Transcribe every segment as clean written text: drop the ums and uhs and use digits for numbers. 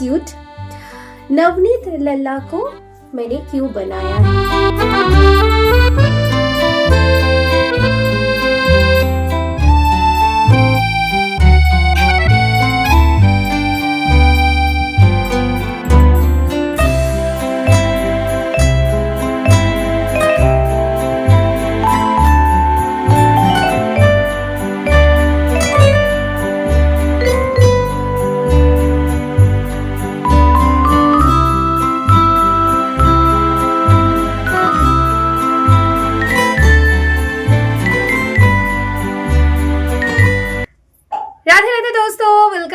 Cute. Navneet लल्ला को मैंने क्यों बनाया है?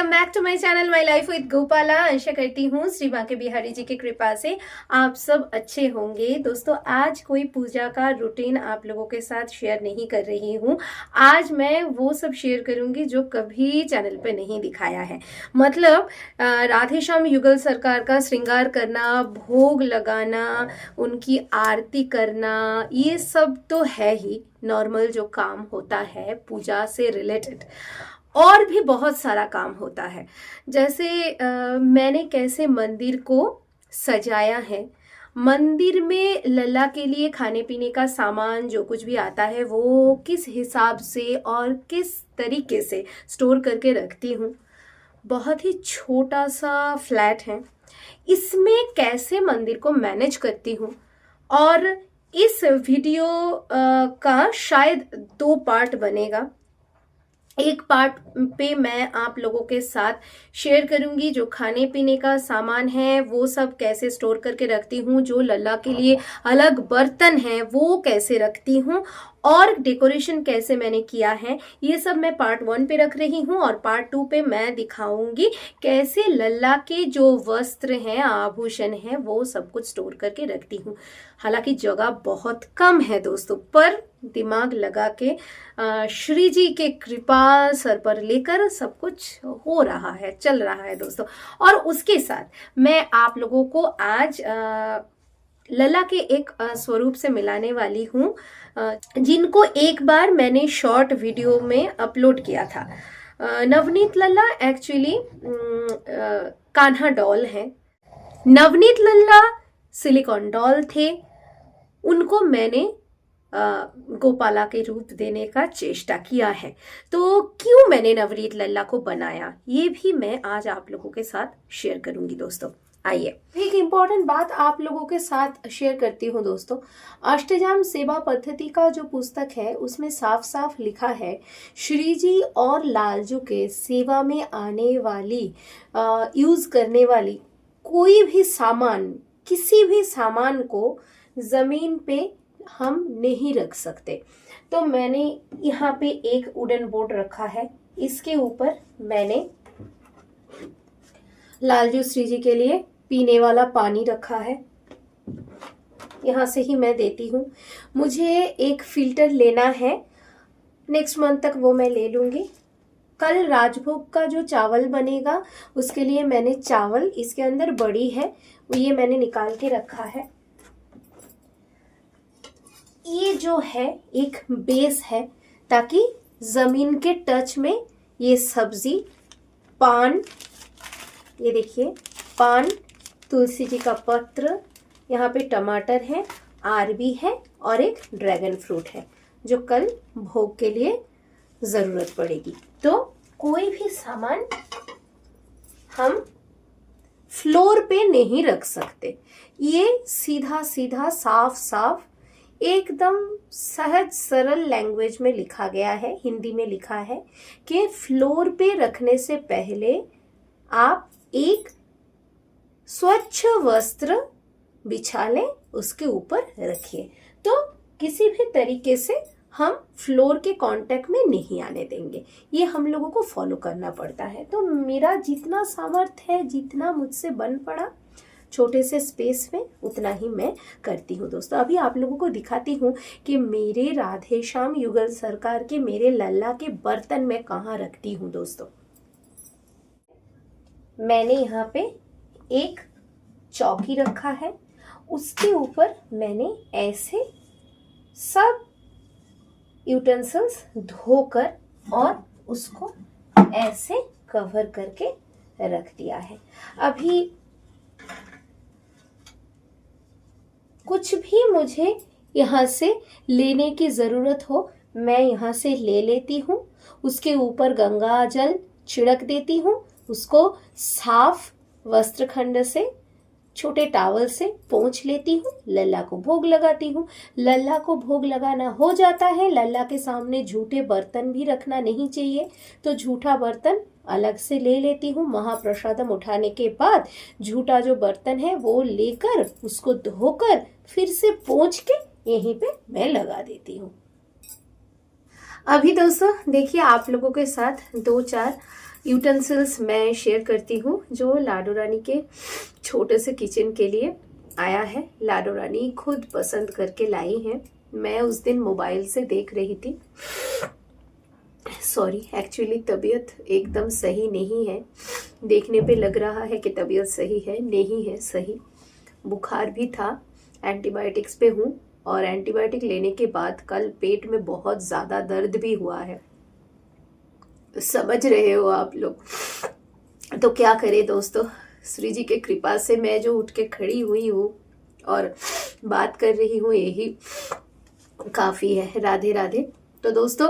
Back to my channel my life with Gopala. आशा करती हूँ श्री बांके बिहारी जी की कृपा से आप सब अच्छे होंगे। दोस्तों, आज कोई पूजा का रूटीन आप लोगों के साथ शेयर नहीं कर रही हूँ। आज मैं वो सब शेयर करूंगी जो कभी चैनल पे नहीं दिखाया है। मतलब राधे श्याम युगल सरकार का श्रृंगार करना, भोग लगाना, उनकी आरती करना, ये सब तो है ही नॉर्मल जो काम होता है पूजा से रिलेटेड। और भी बहुत सारा काम होता है, जैसे मैंने कैसे मंदिर को सजाया है, मंदिर में लल्ला के लिए खाने पीने का सामान जो कुछ भी आता है वो किस हिसाब से और किस तरीके से स्टोर करके रखती हूँ। बहुत ही छोटा सा फ्लैट है, इसमें कैसे मंदिर को मैनेज करती हूँ। और इस वीडियो का शायद 2 पार्ट बनेगा। एक पार्ट पे मैं आप लोगों के साथ शेयर करूंगी जो खाने पीने का सामान है वो सब कैसे स्टोर करके रखती हूँ, जो लल्ला के लिए अलग बर्तन है वो कैसे रखती हूँ, और डेकोरेशन कैसे मैंने किया है, ये सब मैं पार्ट 1 पे रख रही हूँ। और पार्ट 2 पे मैं दिखाऊंगी कैसे लल्ला के जो वस्त्र हैं, आभूषण हैं, वो सब कुछ स्टोर करके रखती हूँ। हालांकि जगह बहुत कम है दोस्तों, पर दिमाग लगा के श्री जी के कृपा सर पर लेकर सब कुछ हो रहा है, चल रहा है दोस्तों। और उसके साथ मैं आप लोगों को आज लल्ला के एक स्वरूप से मिलाने वाली हूँ, जिनको एक बार मैंने शॉर्ट वीडियो में अपलोड किया था। नवनीत लल्ला एक्चुअली कान्हा डॉल है, नवनीत लल्ला सिलिकॉन डॉल थे। उनको मैंने गोपाला के रूप देने का चेष्टा किया है। तो क्यों मैंने नवनीत लल्ला को बनाया, ये भी मैं आज आप लोगों के साथ शेयर करूंगी दोस्तों। आइए, एक इम्पॉर्टेंट बात आप लोगों के साथ शेयर करती हूँ दोस्तों। अष्टजाम सेवा पद्धति का जो पुस्तक है उसमें साफ साफ लिखा है, श्री जी और लालजू के सेवा में आने वाली यूज करने वाली कोई भी सामान, किसी भी सामान को जमीन पे हम नहीं रख सकते। तो मैंने यहाँ पे एक वुडन बोर्ड रखा है, इसके ऊपर मैंने लालजू श्री जी के लिए पीने वाला पानी रखा है, यहाँ से ही मैं देती हूँ। मुझे एक फिल्टर लेना है, नेक्स्ट मंथ तक वो मैं ले लूँगी। कल राजभोग का जो चावल बनेगा उसके लिए मैंने चावल, इसके अंदर बड़ी है, ये मैंने निकाल के रखा है। ये जो है एक बेस है ताकि जमीन के टच में ये सब्जी, पान, ये देखिए पान, तुलसी जी का पत्र, यहाँ पे टमाटर है, आरबी है और एक ड्रैगन फ्रूट है जो कल भोग के लिए जरूरत पड़ेगी। तो कोई भी सामान हम फ्लोर पे नहीं रख सकते। ये सीधा सीधा साफ साफ एकदम सहज सरल लैंग्वेज में लिखा गया है, हिंदी में लिखा है कि फ्लोर पे रखने से पहले आप एक स्वच्छ वस्त्र बिछा लें, उसके ऊपर रखिए। तो किसी भी तरीके से हम फ्लोर के कांटेक्ट में नहीं आने देंगे, ये हम लोगों को फॉलो करना पड़ता है। तो मेरा जितना सामर्थ्य है, जितना मुझसे बन पड़ा छोटे से स्पेस में, उतना ही मैं करती हूँ दोस्तों। अभी आप लोगों को दिखाती हूँ कि मेरे राधे श्याम युगल सरकार के, मेरे लल्ला के बर्तन मैं कहाँ रखती हूँ दोस्तों। मैंने यहाँ पे एक चौकी रखा है, उसके ऊपर मैंने ऐसे सब यूटेंसिल्स धोकर और उसको ऐसे कवर करके रख दिया है। अभी कुछ भी मुझे यहाँ से लेने की ज़रूरत हो, मैं यहाँ से ले लेती हूँ। उसके ऊपर गंगा जल छिड़क देती हूँ, उसको साफ वस्त्रखंड से, छोटे टावल से पोंछ लेती हूँ, लल्ला को भोग लगाती हूँ। लल्ला को भोग लगाना हो जाता है। लल्ला के सामने झूठे बर्तन भी रखना नहीं चाहिए, तो झूठा बर्तन अलग से ले लेती हूँ। महाप्रसादम उठाने के बाद झूठा जो बर्तन है वो लेकर उसको धोकर फिर से पोंछ के यहीं पे मैं लगा देती हूँ। अभी दोस्तों देखिए, आप लोगों के साथ 2-4 यूटेंसिल्स मैं शेयर करती हूँ जो लाडो रानी के छोटे से किचन के लिए आया है। लाडो रानी खुद पसंद करके लाई है। मैं उस दिन मोबाइल से देख रही थी। सॉरी, एक्चुअली तबीयत एकदम सही नहीं है। देखने पे लग रहा है कि तबीयत सही है, नहीं है सही। बुखार भी था, एंटीबायोटिक्स पे हूँ, और एंटीबायोटिक लेने के बाद कल पेट में बहुत ज़्यादा दर्द भी हुआ है। समझ रहे हो आप लोग। तो क्या करें दोस्तों, श्री जी के कृपा से मैं जो उठ के खड़ी हुई हूँ और बात कर रही हूँ, यही काफ़ी है। राधे राधे। तो दोस्तों,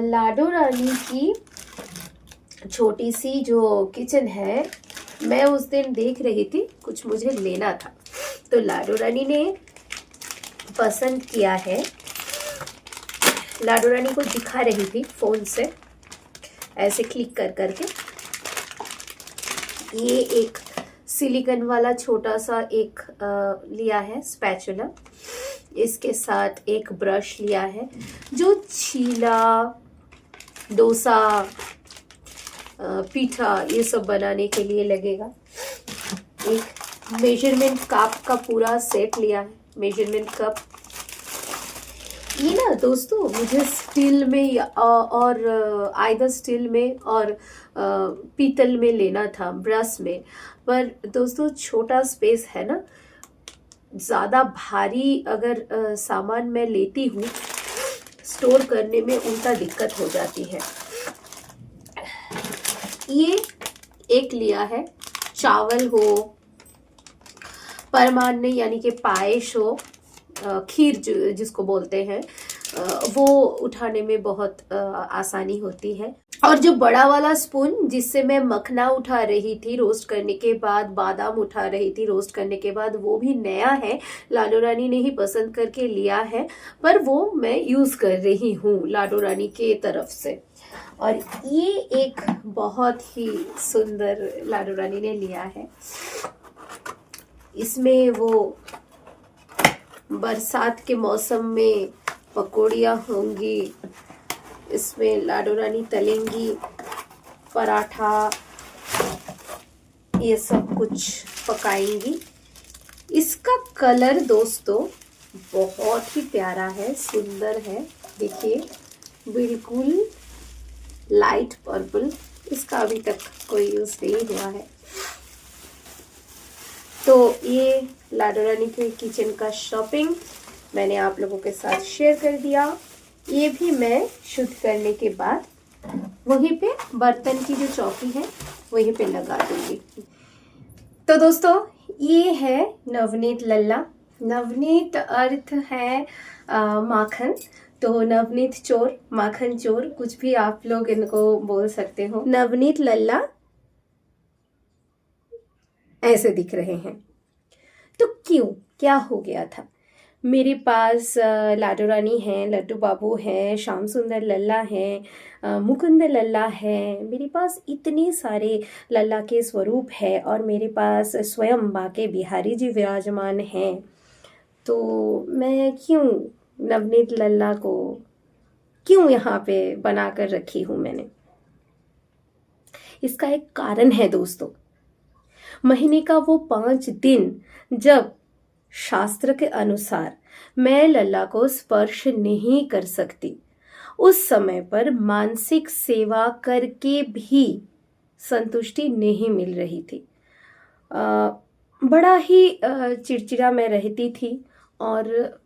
लाडो रानी की छोटी सी जो किचन है, मैं उस दिन देख रही थी, कुछ मुझे लेना था, तो लाडो रानी ने पसंद किया है। लाडो रानी को दिखा रही थी फोन से, ऐसे क्लिक कर करके। ये एक सिलिकॉन वाला छोटा सा एक लिया है स्पैचुला। इसके साथ एक ब्रश लिया है जो चीला, डोसा, पीठा ये सब बनाने के लिए लगेगा। एक मेजरमेंट कप का पूरा सेट लिया है, मेजरमेंट कप। ये ना दोस्तों मुझे स्टील में और आइदर स्टील में और पीतल में लेना था, ब्रश में, पर दोस्तों छोटा स्पेस है ना, ज़्यादा भारी अगर सामान मैं लेती हूँ स्टोर करने में, उनका दिक्कत हो जाती है। ये एक लिया है, चावल हो, परमान्न यानी कि पायस हो, खीर जिसको बोलते हैं, वो उठाने में बहुत आसानी होती है। और जो बड़ा वाला स्पून जिससे मैं मखना उठा रही थी रोस्ट करने के बाद, बादाम उठा रही थी रोस्ट करने के बाद, वो भी नया है, लाडो रानी ने ही पसंद करके लिया है, पर वो मैं यूज कर रही हूँ लाडो रानी के तरफ से। और ये एक बहुत ही सुंदर लाडो रानी ने लिया है। इसमें वो बरसात के मौसम में पकौड़ियाँ होंगी, इसमें लाडो रानी तलेंगी, पराठा, ये सब कुछ पकाएंगी। इसका कलर दोस्तों बहुत ही प्यारा है, सुंदर है। देखिए बिल्कुल लाइट पर्पल। इसका अभी तक कोई यूज़ नहीं हुआ है। तो ये लाडो रानी के किचन का शॉपिंग मैंने आप लोगों के साथ शेयर कर दिया। ये भी मैं शुद्ध करने के बाद वहीं पे बर्तन की जो चौकी है वहीं पे लगा दूंगी। तो दोस्तों ये है नवनीत लल्ला। नवनीत अर्थ है माखन, तो नवनीत चोर, माखन चोर, कुछ भी आप लोग इनको बोल सकते हो। नवनीत लल्ला ऐसे दिख रहे हैं। तो क्यों, क्या हो गया था? मेरे पास लाडो रानी है, लड्डू बाबू है, श्याम सुंदर लल्ला है, मुकुंद लल्ला है, मेरे पास इतने सारे लल्ला के स्वरूप है, और मेरे पास स्वयं बाके बिहारी जी विराजमान हैं। तो मैं क्यों नवनीत लल्ला को क्यों यहाँ पे बना कर रखी हूँ मैंने? इसका एक कारण है दोस्तों। महीने का वो 5 दिन जब शास्त्र के अनुसार मैं लल्ला को स्पर्श नहीं कर सकती, उस समय पर मानसिक सेवा करके भी संतुष्टि नहीं मिल रही थी। बड़ा ही चिड़चिड़ा मैं रहती थी और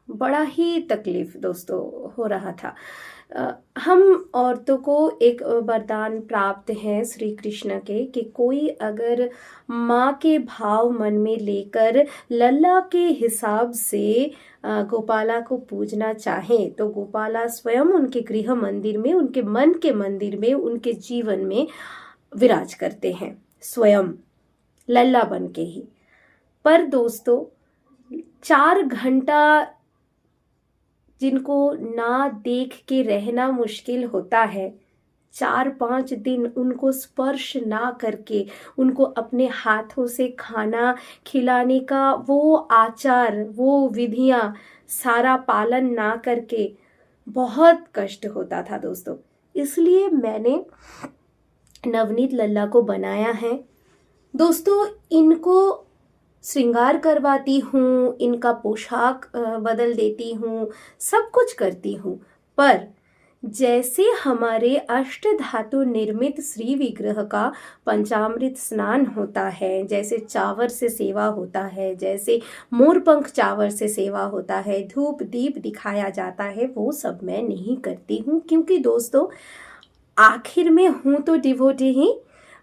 बड़ा ही तकलीफ दोस्तों हो रहा था। हम औरतों को एक वरदान प्राप्त है श्री कृष्ण के कि कोई अगर माँ के भाव मन में लेकर लल्ला के हिसाब से गोपाला को पूजना चाहे तो गोपाला स्वयं उनके गृह मंदिर में, उनके मन के मंदिर में, उनके जीवन में विराज करते हैं, स्वयं लल्ला बन के ही। पर दोस्तों 4 घंटा जिनको ना देख के रहना मुश्किल होता है, 4-5 दिन उनको स्पर्श ना करके, उनको अपने हाथों से खाना खिलाने का वो आचार, वो विधियां सारा पालन ना करके बहुत कष्ट होता था दोस्तों। इसलिए मैंने नवनीत लल्ला को बनाया है दोस्तों। इनको श्रृंगार करवाती हूँ, इनका पोशाक बदल देती हूँ, सब कुछ करती हूँ, पर जैसे हमारे अष्ट धातु निर्मित श्री विग्रह का पंचामृत स्नान होता है, जैसे चावर से सेवा होता है, जैसे मोरपंख चावर से सेवा होता है, धूप दीप दिखाया जाता है, वो सब मैं नहीं करती हूँ। क्योंकि दोस्तों आखिर में हूँ तो डिवोटी ही,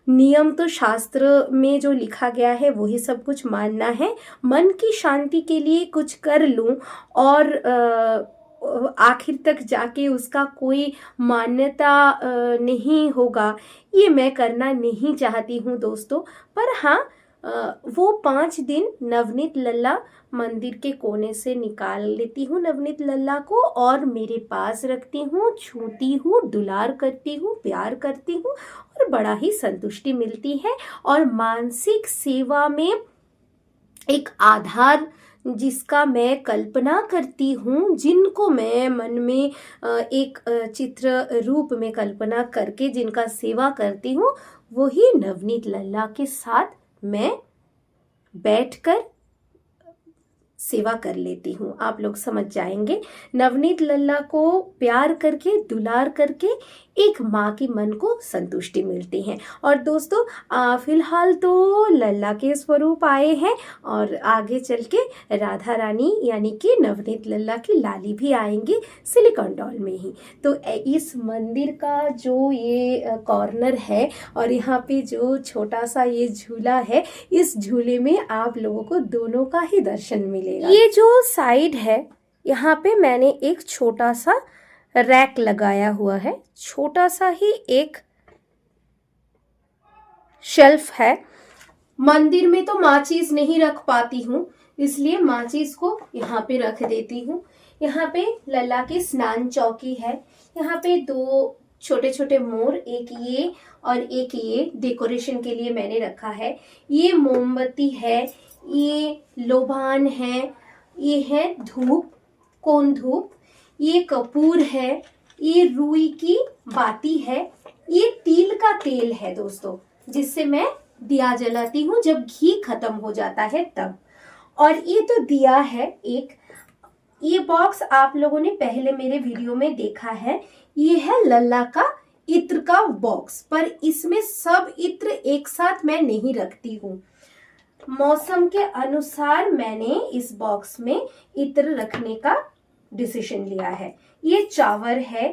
नियम तो शास्त्र में जो लिखा गया है वही सब कुछ मानना है। मन की शांति के लिए कुछ कर लूं और आखिर तक जाके उसका कोई मान्यता नहीं होगा, ये मैं करना नहीं चाहती हूँ दोस्तों। पर हाँ, वो 5 दिन नवनीत लल्ला मंदिर के कोने से निकाल लेती हूँ नवनीत लल्ला को और मेरे पास रखती हूँ, छूती हूँ, दुलार करती हूँ, प्यार करती हूँ और बड़ा ही संतुष्टि मिलती है। और मानसिक सेवा में एक आधार जिसका मैं कल्पना करती हूँ, जिनको मैं मन में एक चित्र रूप में कल्पना करके जिनका सेवा करती हूँ, वही नवनीत लल्ला के साथ मैं बैठकर सेवा कर लेती हूँ। आप लोग समझ जाएंगे। नवनीत लल्ला को प्यार करके, दुलार करके एक माँ की मन को संतुष्टि मिलती है। और दोस्तों फिलहाल तो लल्ला के स्वरूप आए हैं और आगे चल के राधा रानी यानी कि नवनीत लल्ला की लाली भी आएंगी सिलिकॉन डॉल में ही। तो इस मंदिर का जो ये कॉर्नर है और यहाँ पे जो छोटा सा ये झूला है, इस झूले में आप लोगों को दोनों का ही दर्शन मिलेगा। ये जो साइड है, यहाँ पे मैंने एक छोटा सा रैक लगाया हुआ है, छोटा सा ही एक शेल्फ है। मंदिर में तो माचिस नहीं रख पाती हूँ, इसलिए माचिस को यहाँ पे रख देती हूँ। यहाँ पे लल्ला की स्नान चौकी है। यहाँ पे 2 छोटे छोटे मोर, एक ये और एक ये डेकोरेशन के लिए मैंने रखा है। ये मोमबत्ती है, ये लोबान है, ये है धूप, कौन धूप, ये कपूर है, ये रुई की बाती है, ये तिल का तेल है दोस्तों, जिससे मैं दिया जलाती हूँ जब घी खत्म हो जाता है तब। और ये तो दिया है एक। ये बॉक्स आप लोगों ने पहले मेरे वीडियो में देखा है, ये है लल्ला का इत्र का बॉक्स, पर इसमें सब इत्र एक साथ मैं नहीं रखती हूँ। मौसम के अनुसार मैंने इस बॉक्स में इत्र रखने का डिसीजन लिया है। ये चावर है,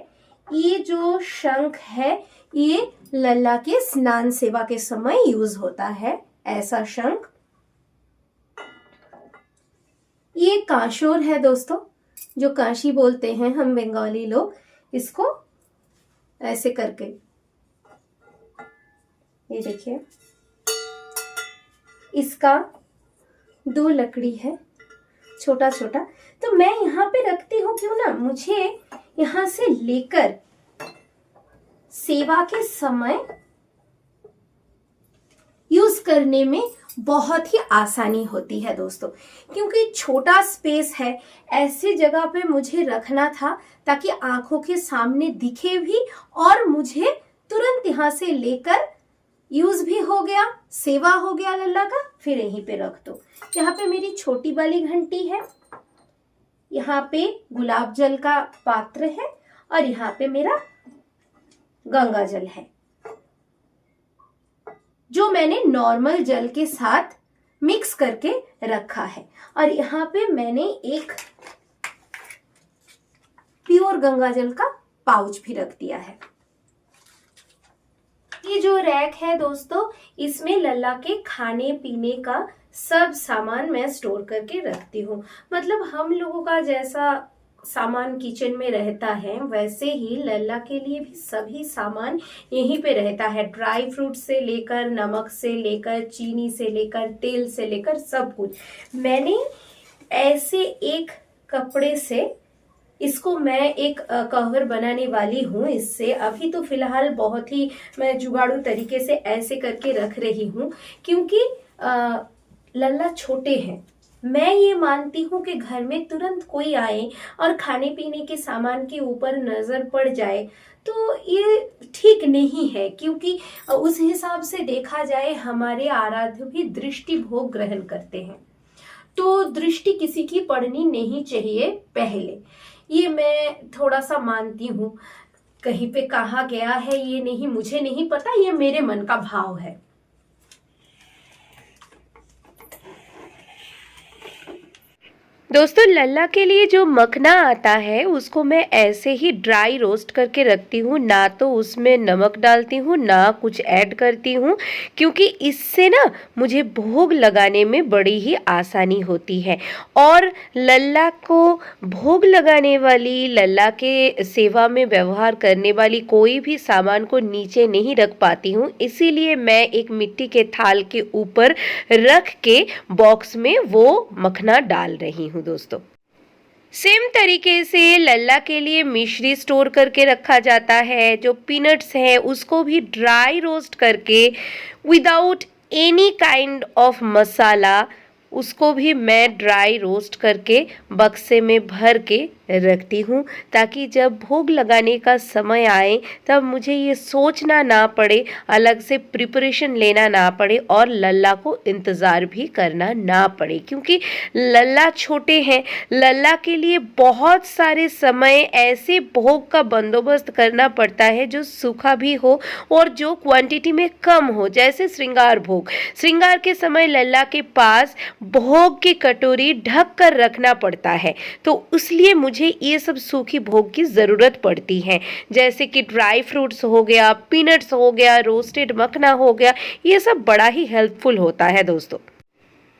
ये जो शंख है ये लल्ला के स्नान सेवा के समय यूज होता है, ऐसा शंख। ये कांशोर है दोस्तों, जो काशी बोलते हैं हम बंगाली लोग, इसको ऐसे करके, ये देखिए, इसका 2 लकड़ी है छोटा छोटा, तो मैं यहाँ पे रखती हूँ। क्यों ना, मुझे यहाँ से लेकर सेवा के समय यूज करने में बहुत ही आसानी होती है दोस्तों। क्योंकि छोटा स्पेस है, ऐसी जगह पे मुझे रखना था ताकि आंखों के सामने दिखे भी और मुझे तुरंत यहाँ से लेकर यूज भी हो गया, सेवा हो गया लल्ला का, फिर यहीं पे रख दो। यहाँ पे मेरी छोटी वाली घंटी है, यहाँ पे गुलाब जल का पात्र है और यहाँ पे मेरा गंगा जल है, जो मैंने नॉर्मल जल के साथ मिक्स करके रखा है। और यहाँ पे मैंने एक प्योर गंगा जल का पाउच भी रख दिया है। ये जो रैक है दोस्तों, इसमें लल्ला के खाने पीने का सब सामान मैं स्टोर करके रखती हूँ। मतलब हम लोगों का जैसा सामान किचन में रहता है वैसे ही लल्ला के लिए भी सभी सामान यहीं पे रहता है। ड्राई फ्रूट से लेकर, नमक से लेकर, चीनी से लेकर, तेल से लेकर सब कुछ। मैंने ऐसे एक कपड़े से इसको मैं एक कवर बनाने वाली हूँ। इससे अभी तो फिलहाल बहुत ही मैं जुगाड़ू तरीके से ऐसे करके रख रही हूँ, क्योंकि लल्ला छोटे हैं। मैं ये मानती हूँ कि घर में तुरंत कोई आए और खाने पीने के सामान के ऊपर नजर पड़ जाए तो ये ठीक नहीं है, क्योंकि उस हिसाब से देखा जाए हमारे आराध्य भी दृष्टि भोग ग्रहण करते हैं, तो दृष्टि किसी की पड़नी नहीं चाहिए पहले। ये मैं थोड़ा सा मानती हूँ। कहीं पे कहा गया है ये नहीं, मुझे नहीं पता, ये मेरे मन का भाव है। दोस्तों लल्ला के लिए जो मखना आता है उसको मैं ऐसे ही ड्राई रोस्ट करके रखती हूँ, ना तो उसमें नमक डालती हूँ ना कुछ ऐड करती हूँ, क्योंकि इससे ना मुझे भोग लगाने में बड़ी ही आसानी होती है। और लल्ला को भोग लगाने वाली, लल्ला के सेवा में व्यवहार करने वाली कोई भी सामान को नीचे नहीं रख पाती हूँ, इसीलिए मैं एक मिट्टी के थाल के ऊपर रख के बॉक्स में वो मखना डाल रही हूँ। दोस्तों सेम तरीके से लल्ला के लिए मिश्री स्टोर करके रखा जाता है। जो पीनट्स है उसको भी ड्राई रोस्ट करके विदाउट एनी काइंड ऑफ मसाला उसको भी मैं ड्राई रोस्ट करके बक्से में भर के रखती हूँ, ताकि जब भोग लगाने का समय आए तब मुझे ये सोचना ना पड़े, अलग से प्रिपरेशन लेना ना पड़े और लल्ला को इंतज़ार भी करना ना पड़े। क्योंकि लल्ला छोटे हैं, लल्ला के लिए बहुत सारे समय ऐसे भोग का बंदोबस्त करना पड़ता है जो सूखा भी हो और जो क्वांटिटी में कम हो। जैसे श्रृंगार भोग, श्रृंगार के समय लल्ला के पास भोग की कटोरी ढक कर रखना पड़ता है, तो इसलिए मुझे ये सब सूखी भोग की ज़रूरत पड़ती है। जैसे कि ड्राई फ्रूट्स हो गया, पीनट्स हो गया, रोस्टेड मखना हो गया, ये सब बड़ा ही हेल्पफुल होता है दोस्तों।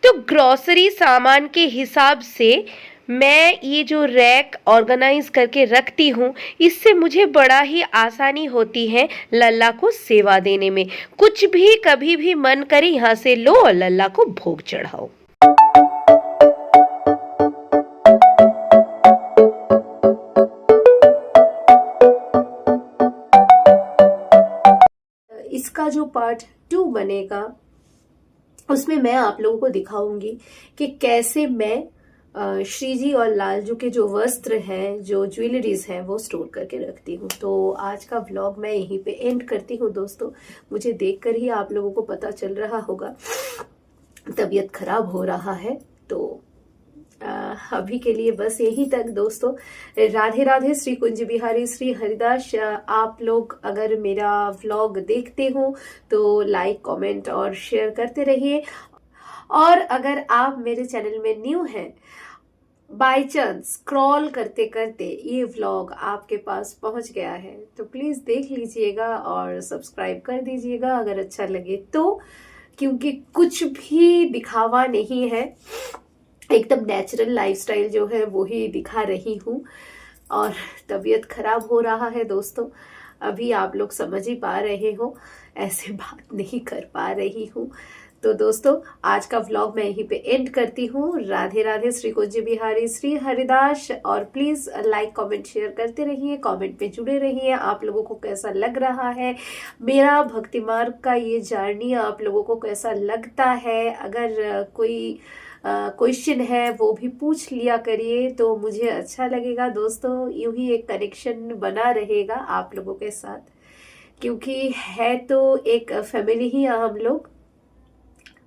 तो ग्रॉसरी सामान के हिसाब से मैं ये जो रैक ऑर्गेनाइज करके रखती हूँ, इससे मुझे बड़ा ही आसानी होती है लल्ला को सेवा देने में। कुछ भी कभी भी मन करे यहाँ से लो और लल्ला को भोग चढ़ाओ। इसका जो पार्ट 2 बनेगा उसमें मैं आप लोगों को दिखाऊंगी कि कैसे मैं श्री जी और लालजू के जो वस्त्र हैं, जो ज्वेलरीज हैं, वो स्टोर करके रखती हूँ। तो आज का व्लॉग मैं यहीं पे एंड करती हूँ दोस्तों। मुझे देखकर ही आप लोगों को पता चल रहा होगा तबीयत खराब हो रहा है, तो अभी के लिए बस यही तक दोस्तों। राधे राधे। श्री कुंज बिहारी श्री हरिदास। आप लोग अगर मेरा व्लॉग देखते हो तो लाइक, कमेंट और शेयर करते रहिए। और अगर आप मेरे चैनल में न्यू हैं, बाय चांस स्क्रॉल करते करते ये व्लॉग आपके पास पहुंच गया है, तो प्लीज देख लीजिएगा और सब्सक्राइब कर दीजिएगा अगर अच्छा लगे तो, क्योंकि कुछ भी दिखावा नहीं है, एकदम नेचुरल लाइफस्टाइल जो है वो ही दिखा रही हूँ। और तबीयत खराब हो रहा है दोस्तों, अभी आप लोग समझ ही पा रहे हो, ऐसे बात नहीं कर पा रही हूँ। तो दोस्तों आज का व्लॉग मैं यहीं पे एंड करती हूँ। राधे राधे। श्री कुंज बिहारी श्री हरिदास। और प्लीज लाइक, कमेंट, शेयर करते रहिए, कमेंट पे जुड़े रहिए। आप लोगों को कैसा लग रहा है मेरा भक्ति मार्ग का ये जर्नी, आप लोगों को कैसा लगता है? अगर कोई क्वेश्चन है वो भी पूछ लिया करिए तो मुझे अच्छा लगेगा दोस्तों। यूं ही एक कनेक्शन बना रहेगा आप लोगों के साथ, क्योंकि है तो एक फैमिली ही हम लोग।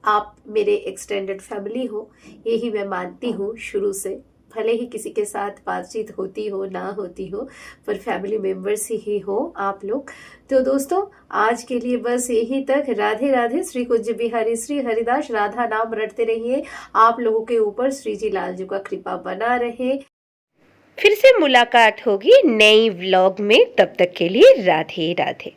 आप मेरे एक्सटेंडेड फैमिली हो, यही मैं मानती हूँ शुरू से। भले ही किसी के साथ बातचीत होती हो ना होती हो, पर फैमिली मेंबर्स ही हो आप लोग। तो दोस्तों आज के लिए बस यही तक। राधे राधे। श्री कुंज बिहारी श्री हरिदास। राधा नाम रटते रहिए। आप लोगों के ऊपर श्री जी लालजू का कृपा बना रहे। फिर से मुलाकात होगी नई व्लॉग में, तब तक के लिए राधे राधे।